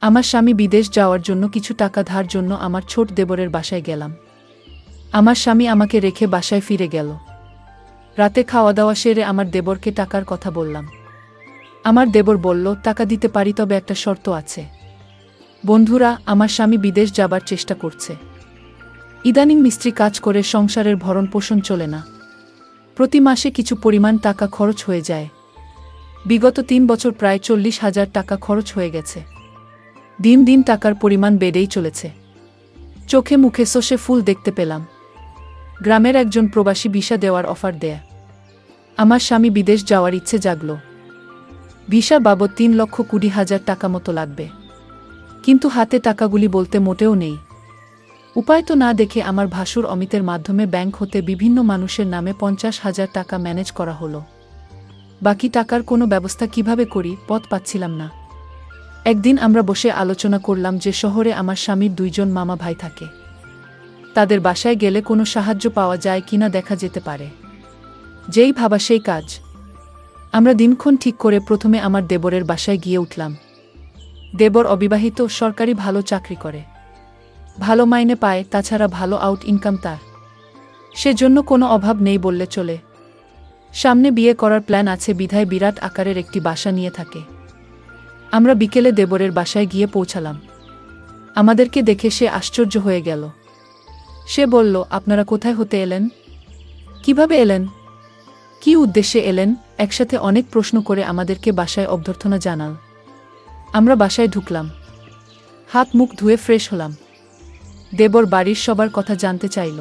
আমার স্বামী বিদেশ যাওয়ার জন্য কিছু টাকা ধার জন্য আমার ছোট দেবরের বাসায় গেলাম। আমার স্বামী আমাকে রেখে বাসায় ফিরে গেল। রাতে খাওয়া দাওয়া সেরে আমার দেবরকে টাকার কথা বললাম। আমার দেবর বলল, টাকা দিতে পারি, তবে একটা শর্ত আছে। বন্ধুরা, আমার স্বামী বিদেশ যাবার চেষ্টা করছে। ইদানিং মিস্ত্রি কাজ করে সংসারের ভরণ পোষণ চলে না। প্রতি মাসে কিছু পরিমাণ টাকা খরচ হয়ে যায়। বিগত 3 বছর প্রায় 40,000 টাকা খরচ হয়ে গেছে। দিন দিন টাকার পরিমাণ বেড়েই চলেছে। চোখে মুখে শোষে ফুল দেখতে পেলাম। গ্রামের একজন প্রবাসী ভিসা দেওয়ার অফার দেয়। আমার স্বামী বিদেশ যাওয়ার ইচ্ছে জাগল। ভিসা বাবদ 3,20,000 টাকা মতো লাগবে, কিন্তু হাতে টাকাগুলি বলতে মোটেও নেই। উপায় তো না দেখে আমার ভাসুর অমিতের মাধ্যমে ব্যাংক হতে বিভিন্ন মানুষের নামে 50,000 টাকা ম্যানেজ করা হলো। বাকি টাকার কোনো ব্যবস্থা কিভাবে করি, পথ পাচ্ছিলাম না। একদিন আমরা বসে আলোচনা করলাম যে শহরে আমার স্বামীর 2 জন মামা ভাই থাকে। তাদের বাসায় গেলে কোনো সাহায্য পাওয়া যায় কিনা দেখা যেতে পারে। যেই ভাবা সেই কাজ। আমরা দিনক্ষণ ঠিক করে প্রথমে আমার দেবরের বাসায় গিয়ে উঠলাম। দেবর অবিবাহিত, সরকারি ভালো চাকরি করে, ভালো মাইনে পায়, তাছাড়া ভালো আউট ইনকাম তার। সেজন্য কোনো অভাব নেই বললে চলে। সামনে বিয়ে করার প্ল্যান আছে বিধায় বিরাট আকারের একটি বাসা নিয়ে থাকে। আমরা বিকেলে দেবরের বাসায় গিয়ে পৌঁছালাম। আমাদেরকে দেখে সে আশ্চর্য হয়ে গেল। সে বলল, আপনারা কোথায় হতে এলেন? কিভাবে এলেন? কি উদ্দেশ্যে এলেন? একসাথে অনেক প্রশ্ন করে আমাদেরকে বাসায় অভ্যর্থনা জানাল। আমরা বাসায় ঢুকলাম, হাত মুখ ধুয়ে ফ্রেশ হলাম। দেবর বাড়ির সবার কথা জানতে চাইল।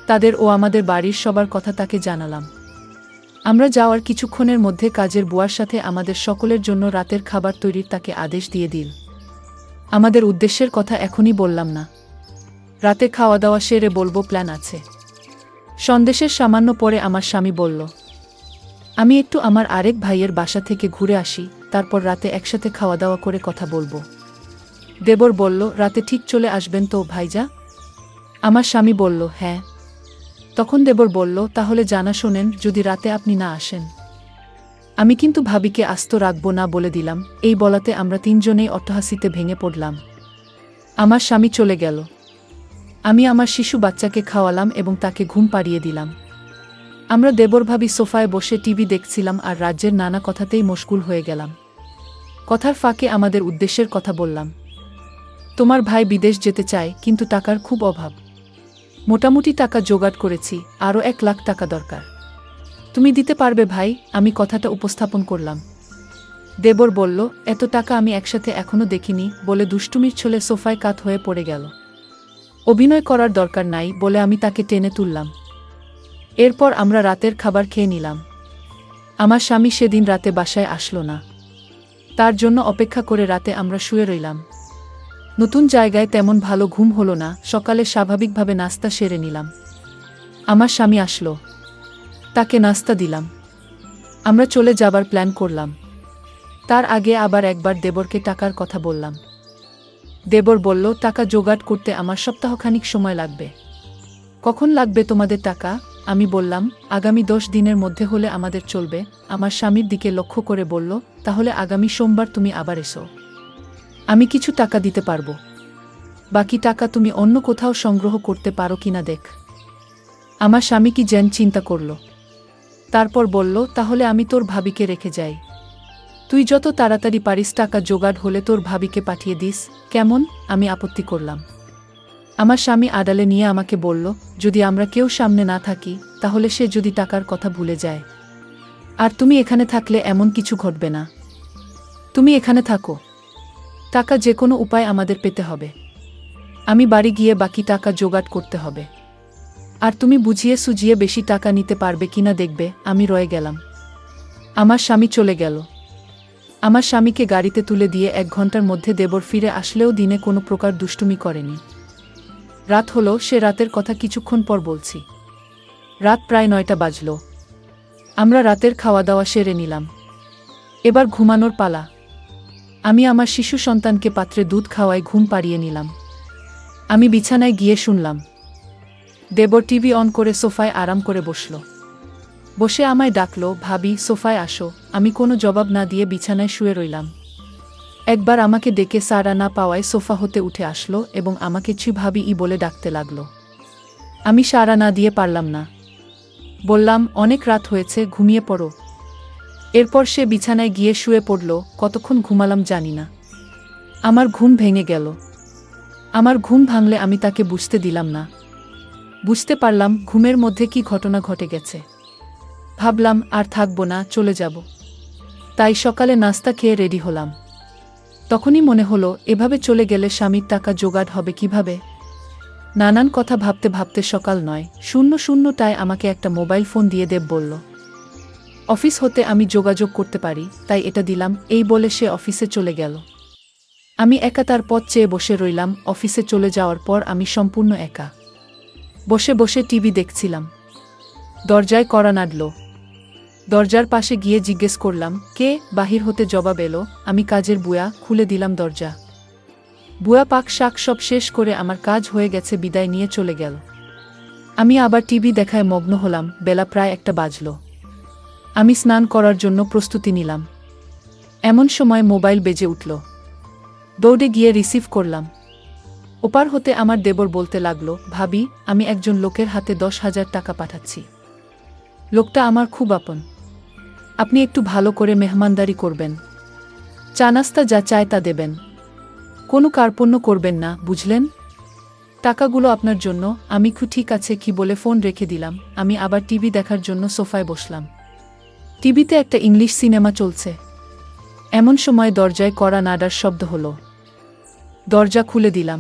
তাদের ও আমাদের বাড়ির সবার কথা তাকে জানালাম। আমরা যাওয়ার কিছুক্ষণের মধ্যে কাজের বুয়ার সাথে আমাদের সকলের জন্য রাতের খাবার তৈরির তাকে আদেশ দিয়ে দিল। আমাদের উদ্দেশ্যের কথা এখনই বললাম না, রাতে খাওয়া দাওয়া সেরে বলবো, প্ল্যান আছে। সন্দেশের সামান্য পরে আমার স্বামী বলল, আমি একটু আমার আরেক ভাইয়ের বাসা থেকে ঘুরে আসি, তারপর রাতে একসাথে খাওয়া দাওয়া করে কথা বলবো। দেবর বলল, রাতে ঠিক চলে আসবেন তো ভাইজা? আমার স্বামী বলল, হ্যাঁ। তখন দেবর বলল, তাহলে জানা শোনেন, যদি রাতে আপনি না আসেন, আমি কিন্তু ভাবিকে আস্ত রাখবো না বলে দিলাম। এই বলাতে আমরা 3 জনেই অট্টহাসিতে ভেঙে পড়লাম। আমার স্বামী চলে গেল। আমি আমার শিশু বাচ্চাকে খাওয়ালাম এবং তাকে ঘুম পাড়িয়ে দিলাম। আমরা দেবর ভাবি সোফায় বসে টিভি দেখছিলাম আর রাজ্যের নানা কথাতেই মশগুল হয়ে গেলাম। কথার ফাঁকে আমাদের উদ্দেশ্যের কথা বললাম। তোমার ভাই বিদেশ যেতে চায়, কিন্তু টাকার খুব অভাব। মোটামুটি টাকা জোগাড় করেছি, আরও 1 লাখ টাকা দরকার। তুমি দিতে পারবে ভাই? আমি কথাটা উপস্থাপন করলাম। দেবর বলল, এত টাকা আমি একসাথে এখনো দেখিনি বলে দুষ্টুমির ছলে সোফায় কাত হয়ে পড়ে গেল। অভিনয় করার দরকার নাই বলে আমি তাকে টেনে তুললাম। এরপর আমরা রাতের খাবার খেয়ে নিলাম। আমার স্বামী সেদিন রাতে বাসায় আসলো না। তার জন্য অপেক্ষা করে রাতে আমরা শুয়ে রইলাম। নতুন জায়গায় তেমন ভালো ঘুম হলো না। সকালে স্বাভাবিকভাবে নাস্তা সেরে নিলাম। আমার স্বামী আসলো, তাকে নাস্তা দিলাম। আমরা চলে যাবার প্ল্যান করলাম। তার আগে আবার একবার দেবরকে টাকার কথা বললাম। দেবর বলল, টাকা জোগাড় করতে আমার সপ্তাহখানিক সময় লাগবে। কখন লাগবে তোমাদের টাকা? আমি বললাম, আগামী 10 দিনের মধ্যে হলে আমাদের চলবে। আমার স্বামীর দিকে লক্ষ্য করে বলল, তাহলে আগামী সোমবার তুমি আবার এসো, আমি কিছু টাকা দিতে পারবো। বাকি টাকা তুমি অন্য কোথাও সংগ্রহ করতে পারো কিনা দেখ। আমার স্বামী কি যেন চিন্তা করল। তারপর বলল, তাহলে আমি তোর ভাবিকে রেখে যাই। তুই যত তাড়াতাড়ি পারিস টাকা জোগাড় হলে তোর ভাবিকে পাঠিয়ে দিস, কেমন? আমি আপত্তি করলাম। আমার স্বামী আড়ালে নিয়ে আমাকে বলল, যদি আমরা কেউ সামনে না থাকি, তাহলে সে যদি টাকার কথা ভুলে যায়। আর তুমি এখানে থাকলে এমন কিছু ঘটবে না। তুমি এখানে থাকো, টাকা যে কোনো উপায় আমাদের পেতে হবে। আমি বাড়ি গিয়ে বাকি টাকা জোগাড় করতে হবে। আর তুমি বুঝিয়ে সুঝিয়ে বেশি টাকা নিতে পারবে কিনা দেখবে। আমি রয়ে গেলাম। আমার স্বামী চলে গেল। আমার স্বামীকে গাড়িতে তুলে দিয়ে 1 ঘন্টার মধ্যে দেবর ফিরে আসলেও দিনে কোনো প্রকার দুষ্টুমি করেনি। রাত হলো, সে রাতের কথা কিছুক্ষণ পর বলছি। রাত প্রায় 9টা বাজল। আমরা রাতের খাওয়া দাওয়া সেরে নিলাম। এবার ঘুমানোর পালা। আমি আমার শিশু সন্তানকে পাত্রে দুধ খাওয়ায় ঘুম পাড়িয়ে নিলাম। আমি বিছানায় গিয়ে শুনলাম দেবর টিভি অন করে সোফায় আরাম করে বসল। বসে আমায় ডাকল, ভাবি সোফায় আসো। আমি কোনো জবাব না দিয়ে বিছানায় শুয়ে রইলাম। একবার আমাকে ডেকে সাড়া না পাওয়ায় সোফা হতে উঠে আসলো এবং আমাকে ছি ভাবি বলে ডাকতে লাগলো। আমি সাড়া না দিয়ে পারলাম না। বললাম, অনেক রাত হয়েছে, ঘুমিয়ে পড়ো। এরপর সে বিছানায় গিয়ে শুয়ে পড়ল। কতক্ষণ ঘুমালাম জানি না। আমার ঘুম ভেঙে গেল। আমার ঘুম ভাঙলে আমি তাকে বুঝতে দিলাম না। বুঝতে পারলাম ঘুমের মধ্যে কি ঘটনা ঘটে গেছে। ভাবলাম আর থাকবো না, চলে যাব। তাই সকালে নাস্তা খেয়ে রেডি হলাম। তখনই মনে হলো, এভাবে চলে গেলে স্বামীর টাকা জোগাড় হবে কিভাবে। নানান কথা ভাবতে ভাবতে সকাল ৯:০০টায় আমাকে একটা মোবাইল ফোন দিয়ে দেব বলল। অফিস হতে আমি যোগাযোগ করতে পারি, তাই এটা দিলাম। এই বলে সে অফিসে চলে গেল। আমি একা তার পথ চেয়ে বসে রইলাম। অফিসে চলে যাওয়ার পর আমি সম্পূর্ণ একা বসে বসে টিভি দেখছিলাম। দরজায় কড়া নাড়ল। দরজার পাশে গিয়ে জিজ্ঞেস করলাম, কে? বাহির হতে জবাব এলো, আমি কাজের বুয়া। খুলে দিলাম দরজা। বুয়া পাক শাক সব শেষ করে আমার কাজ হয়ে গেছে বিদায় নিয়ে চলে গেল। আমি আবার টিভি দেখায় মগ্ন হলাম। বেলা প্রায় ১টা বাজল। আমি স্নান করার জন্য প্রস্তুতি নিলাম। এমন সময় মোবাইল বেজে উঠল। দৌড়ে গিয়ে রিসিভ করলাম। ওপার হতে আমার দেবর বলতে লাগলো, ভাবি, আমি একজন লোকের হাতে ১০,০০০ টাকা পাঠাচ্ছি। লোকটা আমার খুব আপন। আপনি একটু ভালো করে মেহমানদারি করবেন। চা নাস্তা যা চায় তা দেবেন। কোনো কার্পণ্য করবেন না, বুঝলেন? টাকাগুলো আপনার জন্য। আমি ঠিক আছে কি বলে ফোন রেখে দিলাম। আমি আবার টিভি দেখার জন্য সোফায় বসলাম। টিভিতে একটা ইংলিশ সিনেমা চলছে। এমন সময় দরজায় কড়া নাড়ার শব্দ হলো। দরজা খুলে দিলাম।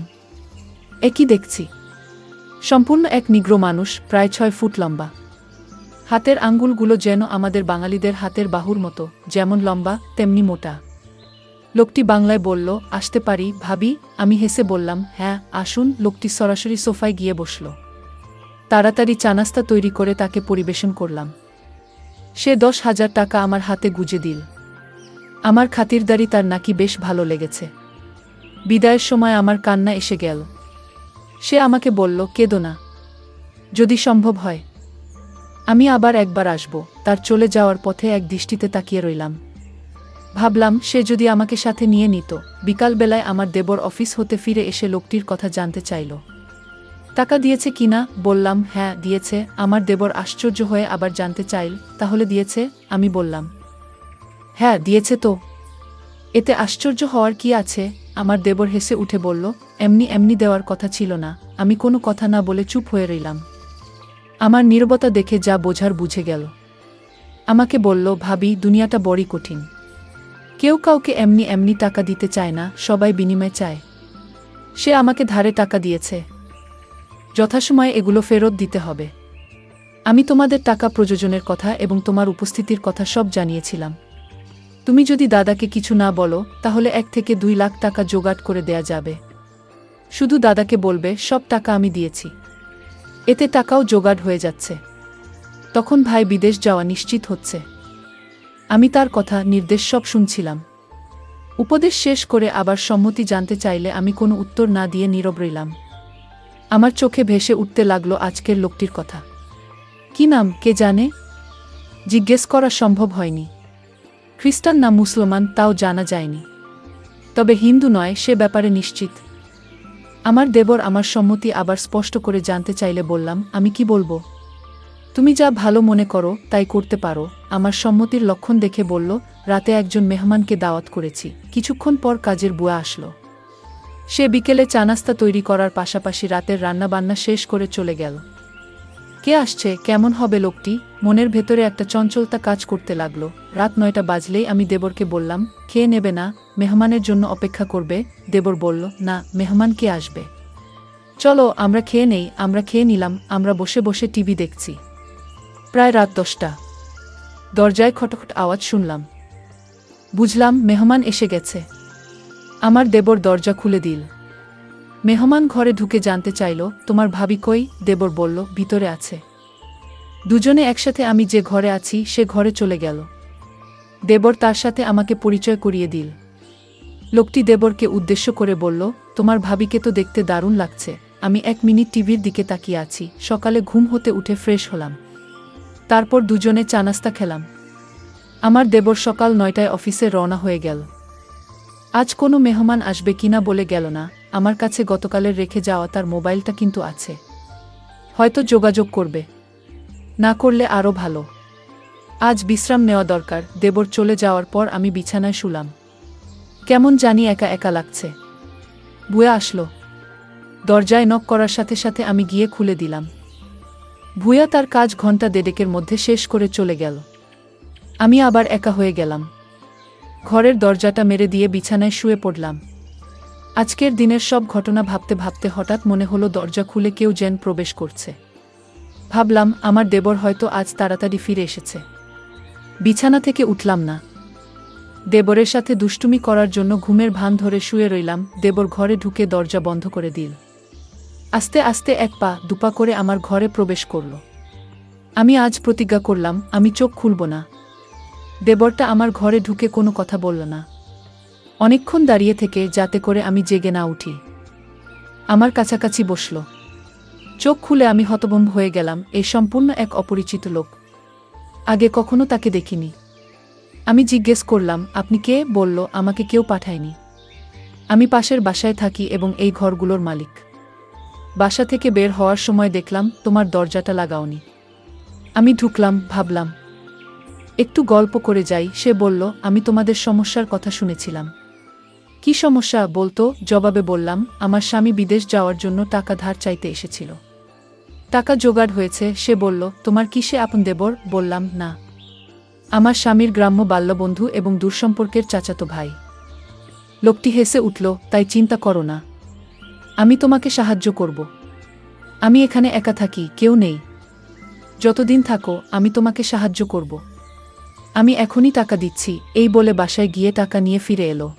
একই দেখছি। সম্পূর্ণ এক নিগ্রো মানুষ, প্রায় ৬ ফুট লম্বা। হাতের আঙ্গুলগুলো যেন আমাদের বাঙালিদের হাতের বাহুর মতো, যেমন লম্বা তেমনি মোটা। লোকটি বাংলায় বলল, আসতে পারি ভাবি? আমি হেসে বললাম, হ্যাঁ আসুন। লোকটি সরাসরি সোফায় গিয়ে বসল। তাড়াতাড়ি চা নাস্তা তৈরি করে তাকে পরিবেশন করলাম। সে ১০,০০০ টাকা আমার হাতে গুজে দিল। আমার খাতিরদারি তার নাকি বেশ ভালো লেগেছে। বিদায়ের সময় আমার কান্না এসে গেল। সে আমাকে বলল, কেঁদো না, যদি সম্ভব হয় আমি আবার একবার আসব। তার চলে যাওয়ার পথে এক দৃষ্টিতে তাকিয়ে রইলাম। ভাবলাম, সে যদি আমাকে সাথে নিয়ে নিত। বিকালবেলায় আমার দেবর অফিস হতে ফিরে এসে লোকটির কথা জানতে চাইল। টাকা দিয়েছে কিনা? বললাম, হ্যাঁ দিয়েছে। আমার দেবর আশ্চর্য হয়ে আবার জানতে চাইল, তাহলে দিয়েছে? আমি বললাম, হ্যাঁ দিয়েছে তো। এতে আশ্চর্য হওয়ার কি আছে? আমার দেবর হেসে উঠে বলল, এমনি এমনি দেওয়ার কথা ছিল না। আমি কোনো কথা না বলে চুপ হয়ে রইলাম। আমার নীরবতা দেখে যা বোঝার বুঝে গেল। আমাকে বলল, ভাবি, দুনিয়াটা বড়ই কঠিন। কেউ কাউকে এমনি এমনি টাকা দিতে চায় না, সবাই বিনিময় চায়। সে আমাকে ধারে টাকা দিয়েছে, যথাসময়ে এগুলো ফেরত দিতে হবে। আমি তোমাদের টাকা প্রযোজনের কথা এবং তোমার উপস্থিতির কথা সব জানিয়েছিলাম। তুমি যদি দাদাকে কিছু না বলো, তাহলে ১ থেকে ২ লাখ টাকা জোগাড় করে দেয়া যাবে। শুধু দাদাকে বলবে সব টাকা আমি দিয়েছি। এতে টাকাও জোগাড় হয়ে যাচ্ছে। তখন ভাই বিদেশ যাওয়া নিশ্চিত হচ্ছে। আমি তার কথা নির্দেশ সব শুনছিলাম। উপদেশ শেষ করে আবার সম্মতি জানতে চাইলে আমি কোনো উত্তর না দিয়ে নীরব রইলাম। আমার চোখে ভেসে উঠতে লাগলো আজকের লোকটির কথা। কি নাম কে জানে? জিজ্ঞেস করা সম্ভব হয়নি। খ্রিস্টান না মুসলমান তাও জানা যায়নি। তবে হিন্দু নয় সে ব্যাপারে নিশ্চিত। আমার দেবর আমার সম্মতি আবার স্পষ্ট করে জানতে চাইলে বললাম, আমি কি বলবো? তুমি যা ভালো মনে করো তাই করতে পারো। আমার সম্মতির লক্ষণ দেখে বলল, রাতে একজন মেহমানকে দাওয়াত করেছি। কিছুক্ষণ পর কাজের বুয়া আসলো। সে বিকেলে চা নাস্তা তৈরি করার পাশাপাশি রাতের রান্নাবান্না শেষ করে চলে গেল। কে আসছে, কেমন হবে লোকটি? মনের ভেতরে একটা চঞ্চলতা কাজ করতে লাগলো। রাত ৯টা বাজলেই আমি দেবরকে বললাম, খেয়ে নেবে না? মেহমানের জন্য অপেক্ষা করবে? দেবর বলল, না, মেহমান কে আসবে? চলো আমরা খেয়ে নেই। আমরা খেয়ে নিলাম। আমরা বসে বসে টিভি দেখছি। প্রায় রাত ১০টা। দরজায় খটখট আওয়াজ শুনলাম। বুঝলাম মেহমান এসে গেছে। আমার দেবর দরজা খুলে দিল। মেহমান ঘরে ঢুকে জানতে চাইল, তোমার ভাবি কই? দেবর বলল, ভিতরে আছে। দুজনে একসাথে আমি যে ঘরে আছি সে ঘরে চলে গেল। দেবর তার সাথে আমাকে পরিচয় করিয়ে দিল। লোকটি দেবরকে উদ্দেশ্য করে বলল, তোমার ভাবিকে তো দেখতে দারুণ লাগছে। আমি ১ মিনিট টিভির দিকে তাকিয়ে আছি। সকালে ঘুম হতে উঠে ফ্রেশ হলাম। তারপর দুজনে চা নাস্তা খেলাম। আমার দেবর সকাল ৯টায় অফিসে রওনা হয়ে গেল। আজ কোনো মেহমান আসবে কিনা বলে গেল না, আমার কাছে গতকালের রেখে যাওয়া তার মোবাইলটা কিন্তু আছে। হয়তো যোগাযোগ করবে, না করলে আরও ভালো। আজ বিশ্রাম নেওয়া দরকার। দেবর চলে যাওয়ার পর আমি বিছানায় শুলাম। কেমন জানি একা একা লাগছে। ভুয়া আসলো। দরজায় নক করার সাথে সাথে আমি গিয়ে খুলে দিলাম। ভুয়া তার কাজ ঘন্টা দেড়েকের মধ্যে শেষ করে চলে গেল। আমি আবার একা হয়ে গেলাম। ঘরের দরজাটা মেরে দিয়ে বিছানায় শুয়ে পড়লাম। আজকের দিনের সব ঘটনা ভাবতে ভাবতে হঠাৎ মনে হলো দরজা খুলে কেউ যেন প্রবেশ করছে। ভাবলাম আমার দেবর হয়তো আজ তাড়াতাড়ি ফিরে এসেছে। বিছানা থেকে উঠলাম না। দেবরের সাথে দুষ্টুমি করার জন্য ঘুমের ভান ধরে শুয়ে রইলাম। দেবর ঘরে ঢুকে দরজা বন্ধ করে দিল। আস্তে আস্তে এক পা দুপা করে আমার ঘরে প্রবেশ করল। আমি আজ প্রতিজ্ঞা করলাম আমি চোখ খুলব না। দেবরটা আমার ঘরে ঢুকে কোনো কথা বলল না। অনেকক্ষণ দাঁড়িয়ে থেকে যাতে করে আমি জেগে না উঠি। আমার কাছাকাছি বসল। চোখ খুলে আমি হতভম্ব হয়ে গেলাম। এই সম্পূর্ণ এক অপরিচিত লোক। আগে কখনো তাকে দেখিনি। আমি জিজ্ঞেস করলাম আপনি কে? বলল আমাকে কেউ পাঠায়নি। আমি পাশের বাসায় থাকি এবং এই ঘরগুলোর মালিক। বাসা থেকে বের হওয়ার সময় দেখলাম তোমার দরজাটা লাগাওনি। আমি ঢুকলাম, ভাবলাম একটু গল্প করে যাই। সে বলল আমি তোমাদের সমস্যার কথা শুনেছিলাম। কি সমস্যা বলতো? জবাবে বললাম আমার স্বামী বিদেশ যাওয়ার জন্য টাকা ধার চাইতে এসেছিল। টাকা জোগাড় হয়েছে। সে বলল তোমার কি সে আপন দেবর? বললাম না, আমার স্বামীর গ্রাম্য বাল্যবন্ধু এবং দূরসম্পর্কের চাচাতো ভাই। লোকটি হেসে উঠল, তাই চিন্তা করো না, আমি তোমাকে সাহায্য করব। আমি এখানে একা থাকি, কেউ নেই। যতদিন থাকো আমি তোমাকে সাহায্য করব। আমি এখনই টাকা দিচ্ছি। এই বলে বাসায় গিয়ে টাকা নিয়ে ফিরে এলো।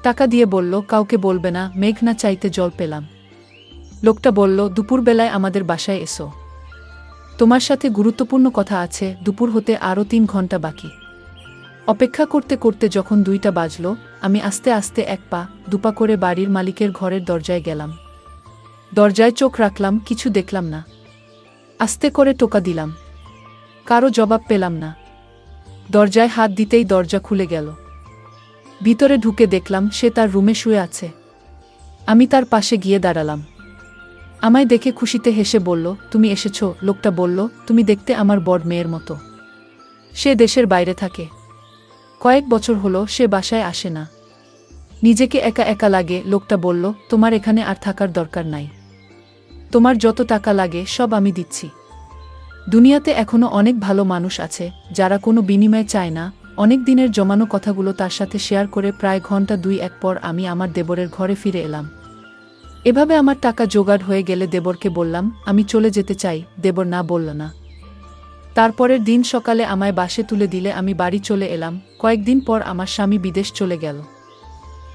টাকা দিয়ে বলল কাউকে বলবে না। মেঘ না চাইতে জল পেলাম। লোকটা বলল দুপুরবেলায় আমাদের বাসায় এসো, তোমার সাথে গুরুত্বপূর্ণ কথা আছে। দুপুর হতে আরও 3 ঘন্টা বাকি। অপেক্ষা করতে করতে যখন 2টা বাজল, আমি আস্তে আস্তে এক পা দুপা করে বাড়ির মালিকের ঘরের দরজায় গেলাম। দরজায় চোখ রাখলাম, কিছু দেখলাম না। আস্তে করে টোকা দিলাম, কারো জবাব পেলাম না। দরজায় হাত দিতেই দরজা খুলে গেল। ভিতরে ঢুকে দেখলাম সে তার রুমে শুয়ে আছে। আমি তার পাশে গিয়ে দাঁড়ালাম। আমায় দেখে খুশিতে হেসে বলল তুমি এসেছো। লোকটা বলল তুমি দেখতে আমার বড় মেয়ের মতো। সে দেশের বাইরে থাকে। কয়েক বছর হলো সে বাসায় আসে না। নিজেকে একা একা লাগে। লোকটা বলল তোমার এখানে আর থাকার দরকার নাই। তোমার যত টাকা লাগে সব আমি দিচ্ছি। দুনিয়াতে এখনো অনেক ভালো মানুষ আছে যারা কোনো বিনিময় চায় না। অনেক দিনের জমানো কথাগুলো তার সাথে শেয়ার করে প্রায় ঘন্টা 2-1 পর আমি আমার দেবরের ঘরে ফিরে এলাম। এভাবে আমার টাকা জোগাড় হয়ে গেলে দেবরকে বললাম আমি চলে যেতে চাই। দেবর না বলল না। তারপরের দিন সকালে আমায় বাসে তুলে দিলে আমি বাড়ি চলে এলাম। কয়েকদিন পর আমার স্বামী বিদেশ চলে গেল।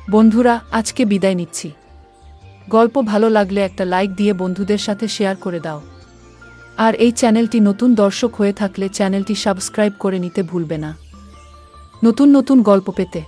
বন্ধুরা, আজকে বিদায় নিচ্ছি। গল্প ভালো লাগলে একটা লাইক দিয়ে বন্ধুদের সাথে শেয়ার করে দাও। আর এই চ্যানেলটি নতুন দর্শক হয়ে থাকলে চ্যানেলটি সাবস্ক্রাইব করে নিতে ভুলবে না নতুন নতুন গল্প পেতে।